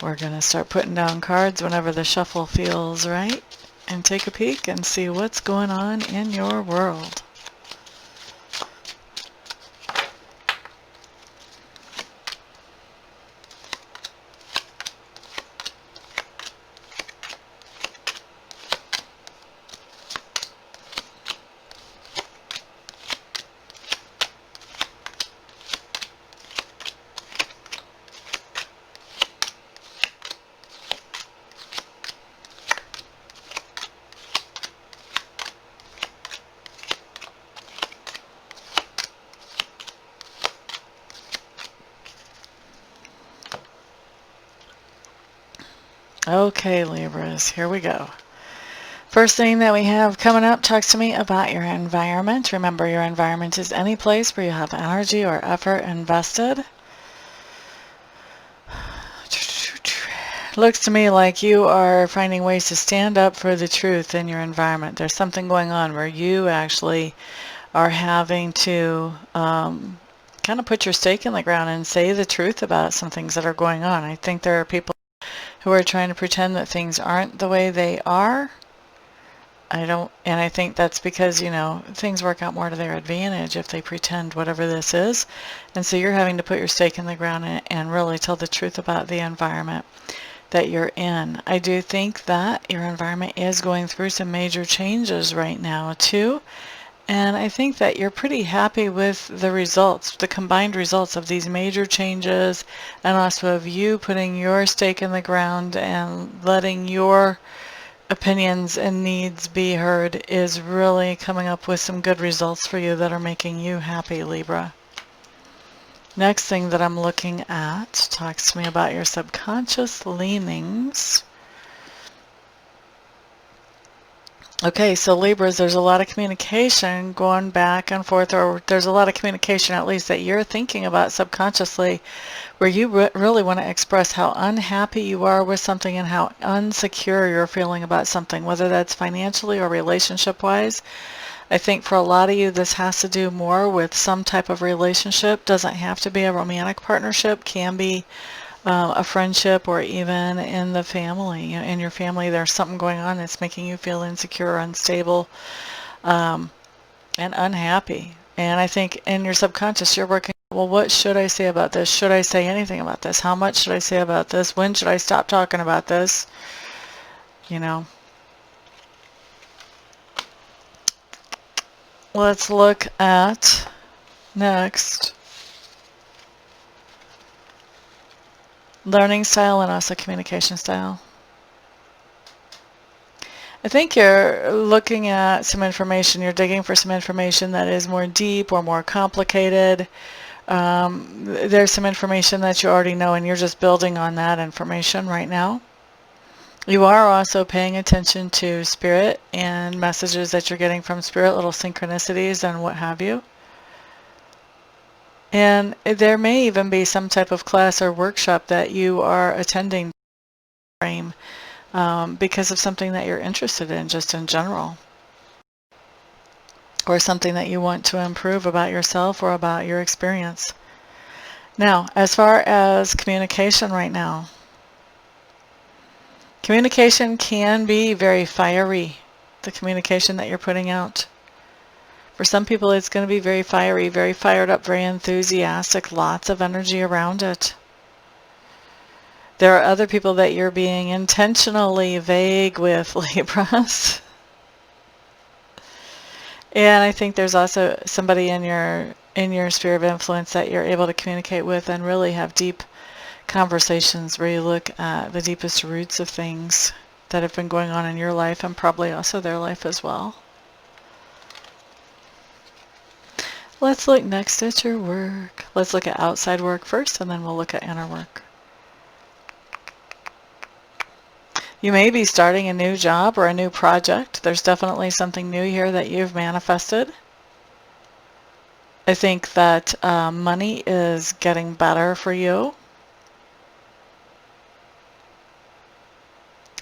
We're going to start putting down cards whenever the shuffle feels right and take a peek and see what's going on in your world. Okay, Libras, here we go. First thing that we have coming up, talks to me about your environment. Remember, your environment is any place where you have energy or effort invested. Looks to me like you are finding ways to stand up for the truth in your environment. There's something going on where you actually are having to kind of put your stake in the ground and say the truth about some things that are going on. I think there are people who are trying to pretend that things aren't the way they are. And I think that's because, you know, things work out more to their advantage if they pretend whatever this is. And so you're having to put your stake in the ground and really tell the truth about the environment that you're in. I do think that your environment is going through some major changes right now too. And I think that you're pretty happy with the results, the combined results of these major changes, and also of you putting your stake in the ground and letting your opinions and needs be heard is really coming up with some good results for you that are making you happy, Libra. Next thing that I'm looking at talks to me about your subconscious leanings. Okay, so Libras, there's a lot of communication going back and forth, or there's a lot of communication at least that you're thinking about subconsciously, where you really want to express how unhappy you are with something and how unsecure you're feeling about something, whether that's financially or relationship-wise. I think for a lot of you, this has to do more with some type of relationship. Doesn't have to be a romantic partnership, can be a friendship, or even in the family. You know, in your family, there's something going on that's making you feel insecure, unstable, and unhappy. And I think in your subconscious, you're working, well, what should I say about this? Should I say anything about this? How much should I say about this? When should I stop talking about this? You know. Let's look at next learning style and also communication style. I think you're looking at some information, you're digging for some information that is more deep or more complicated. There's some information that you already know and you're just building on that information right now. You are also paying attention to spirit and messages that you're getting from spirit, little synchronicities and what have you. And there may even be some type of class or workshop that you are attending because of something that you're interested in just in general, or something that you want to improve about yourself or about your experience. Now, as far as communication right now, communication can be very fiery, the communication that you're putting out. For some people, it's going to be very fiery, very fired up, very enthusiastic, lots of energy around it. There are other people that you're being intentionally vague with, Libras. And I think there's also somebody in your sphere of influence that you're able to communicate with and really have deep conversations where you look at the deepest roots of things that have been going on in your life and probably also their life as well. Let's look next at your work. Let's look at outside work first, and then we'll look at inner work. You may be starting a new job or a new project. There's definitely something new here that you've manifested. I think that money is getting better for you.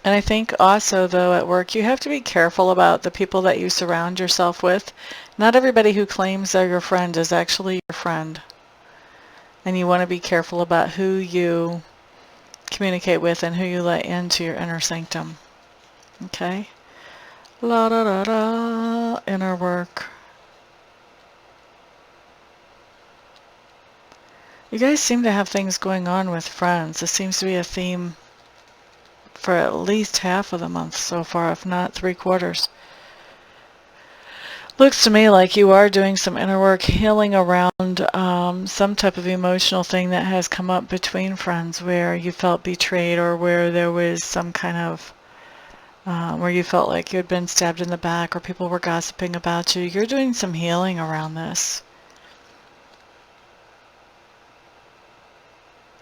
And I think also, though, at work, you have to be careful about the people that you surround yourself with. Not everybody who claims they're your friend is actually your friend. And you want to be careful about who you communicate with and who you let into your inner sanctum. Okay? La da da da, inner work. You guys seem to have things going on with friends. This seems to be a theme for at least half of the month so far, if not 3/4. Looks to me like you are doing some inner work, healing around some type of emotional thing that has come up between friends where you felt betrayed, or where there was some kind of, where you felt like you had been stabbed in the back, or people were gossiping about you. You're doing some healing around this.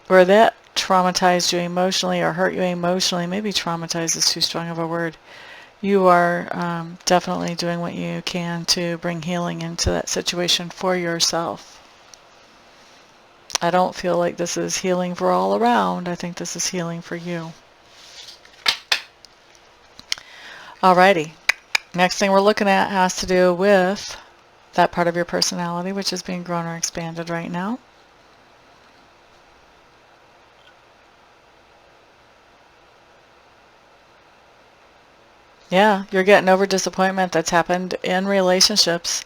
Where that traumatized you emotionally or hurt you emotionally, maybe traumatized is too strong of a word, you are definitely doing what you can to bring healing into that situation for yourself. I don't feel like this is healing for all around. I think this is healing for you. Alrighty. Next thing we're looking at has to do with that part of your personality which is being grown or expanded right now. Yeah, you're getting over disappointment that's happened in relationships,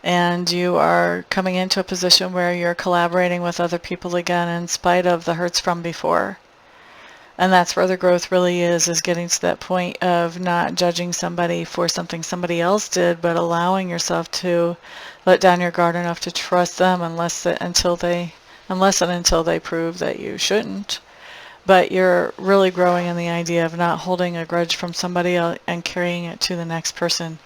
and you are coming into a position where you're collaborating with other people again in spite of the hurts from before. And that's where the growth really is getting to that point of not judging somebody for something somebody else did, but allowing yourself to let down your guard enough to trust them unless and until they prove that you shouldn't. But you're really growing in the idea of not holding a grudge from somebody else and carrying it to the next person.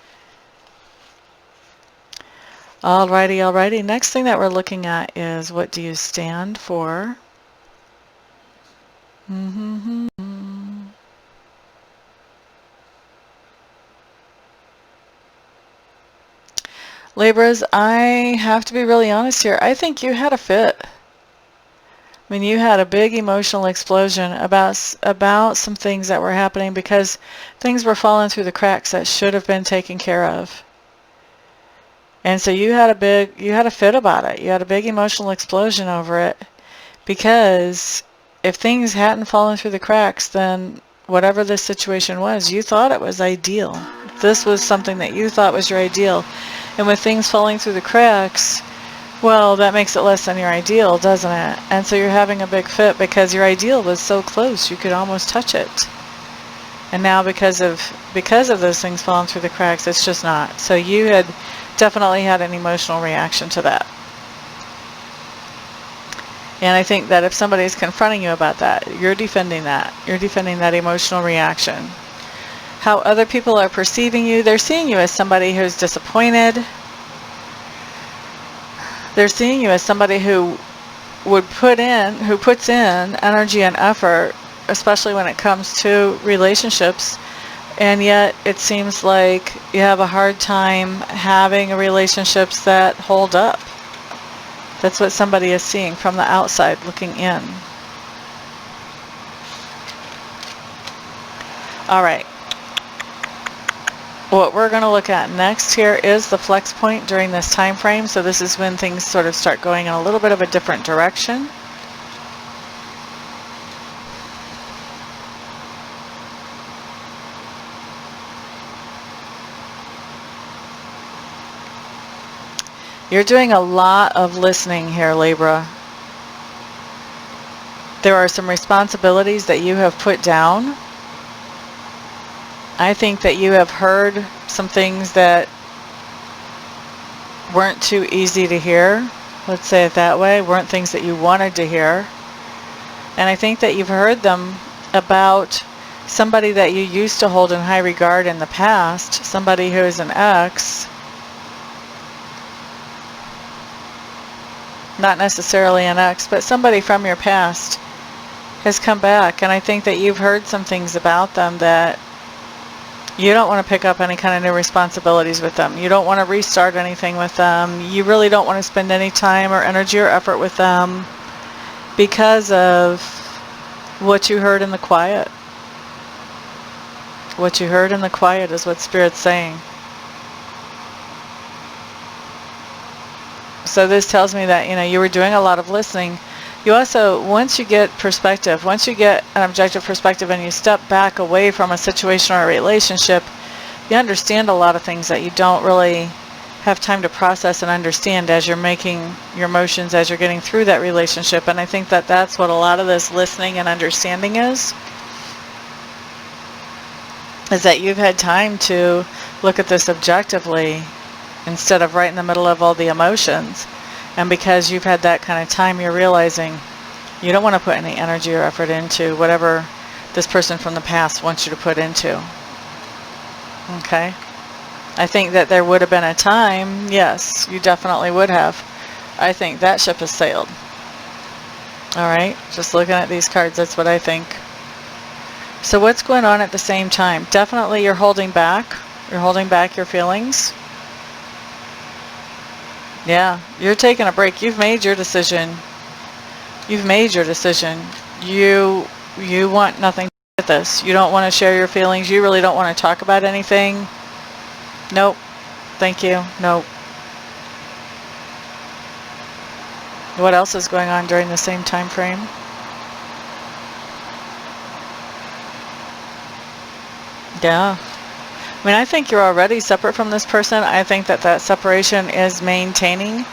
Alrighty, alrighty. Next thing that we're looking at is, what do you stand for? Libras, I have to be really honest here. I think you had a fit. I mean, you had a big emotional explosion about some things that were happening because things were falling through the cracks that should have been taken care of. And so you had a fit about it. You had a big emotional explosion over it because if things hadn't fallen through the cracks, then whatever this situation was, you thought it was ideal. This was something that you thought was your ideal. And with things falling through the cracks, well, that makes it less than your ideal, doesn't it? And so you're having a big fit because your ideal was so close, you could almost touch it. And now because of those things falling through the cracks, it's just not. So you had definitely had an emotional reaction to that. And I think that if somebody's confronting you about that, you're defending that. You're defending that emotional reaction. How other people are perceiving you, they're seeing you as somebody who's disappointed. They're seeing you as somebody who puts in energy and effort, especially when it comes to relationships, and yet it seems like you have a hard time having relationships that hold up. That's what somebody is seeing from the outside looking in. All right. What we're going to look at next here is the flex point during this time frame. So this is when things sort of start going in a little bit of a different direction. You're doing a lot of listening here, Libra. There are some responsibilities that you have put down. I think that you have heard some things that weren't too easy to hear. Let's say it that way. Weren't things that you wanted to hear. And I think that you've heard them about somebody that you used to hold in high regard in the past, somebody who is an ex. Not necessarily an ex, but somebody from your past has come back. And I think that you've heard some things about them that you don't want to pick up any kind of new responsibilities with them. You don't want to restart anything with them. You really don't want to spend any time or energy or effort with them because of what you heard in the quiet. What you heard in the quiet is what Spirit's saying. So this tells me that, you were doing a lot of listening. You also, once you get perspective, once you get an objective perspective and you step back away from a situation or a relationship, you understand a lot of things that you don't really have time to process and understand as you're making your motions, as you're getting through that relationship. And I think that that's what a lot of this listening and understanding is that you've had time to look at this objectively instead of right in the middle of all the emotions. And because you've had that kind of time, you're realizing you don't want to put any energy or effort into whatever this person from the past wants you to put into. Okay? I think that there would have been a time, yes, you definitely would have. I think that ship has sailed. All right? Just looking at these cards, that's what I think. So what's going on at the same time? Definitely you're holding back. You're holding back your feelings. Yeah, you're taking a break. You've made your decision. You've made your decision. You want nothing to do with this. You don't want to share your feelings. You really don't want to talk about anything. Nope. Thank you. Nope. What else is going on during the same time frame? Yeah. I mean, I think you're already separate from this person. I think that that separation is maintaining.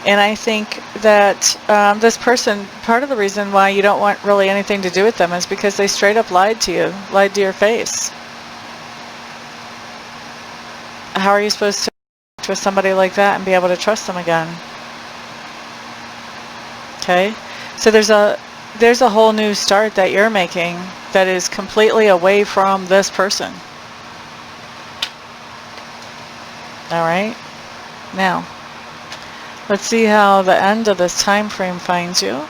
And I think that this person, part of the reason why you don't want really anything to do with them is because they straight up lied to you, lied to your face. How are you supposed to interact with somebody like that and be able to trust them again? Okay? So there's a whole new start that you're making that is completely away from this person. All right? Now, let's see how the end of this time frame finds you.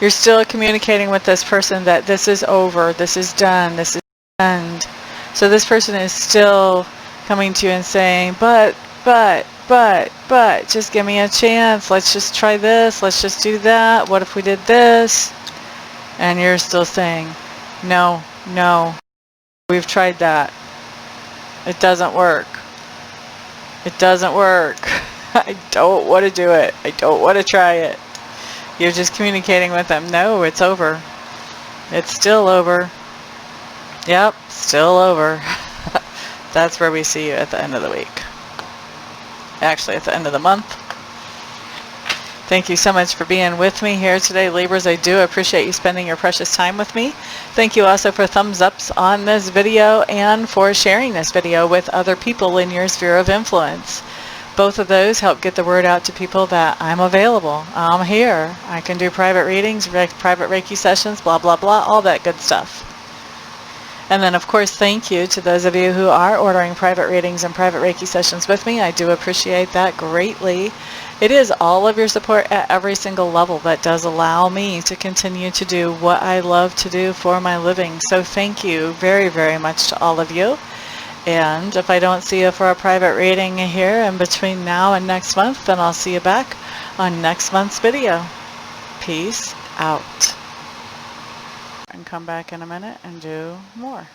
You're still communicating with this person that this is over, this is done, this is the end. So this person is still coming to you and saying, but, just give me a chance. Let's just try this. Let's just do that. What if we did this? And you're still saying, no, we've tried that. It doesn't work. It doesn't work. I don't want to do it. I don't want to try it. You're just communicating with them. No, it's over. It's still over. Yep, still over. That's where we see you at the end of the week. Actually, at the end of the month. Thank you so much for being with me here today, Libras. I do appreciate you spending your precious time with me. Thank you also for thumbs ups on this video and for sharing this video with other people in your sphere of influence. Both of those help get the word out to people that I'm available. I'm here. I can do private readings, private Reiki sessions, blah, blah, blah, all that good stuff. And then, of course, thank you to those of you who are ordering private readings and private Reiki sessions with me. I do appreciate that greatly. It is all of your support at every single level that does allow me to continue to do what I love to do for my living. So thank you very, very much to all of you. And if I don't see you for a private reading here in between now and next month, then I'll see you back on next month's video. Peace out. And come back in a minute and do more.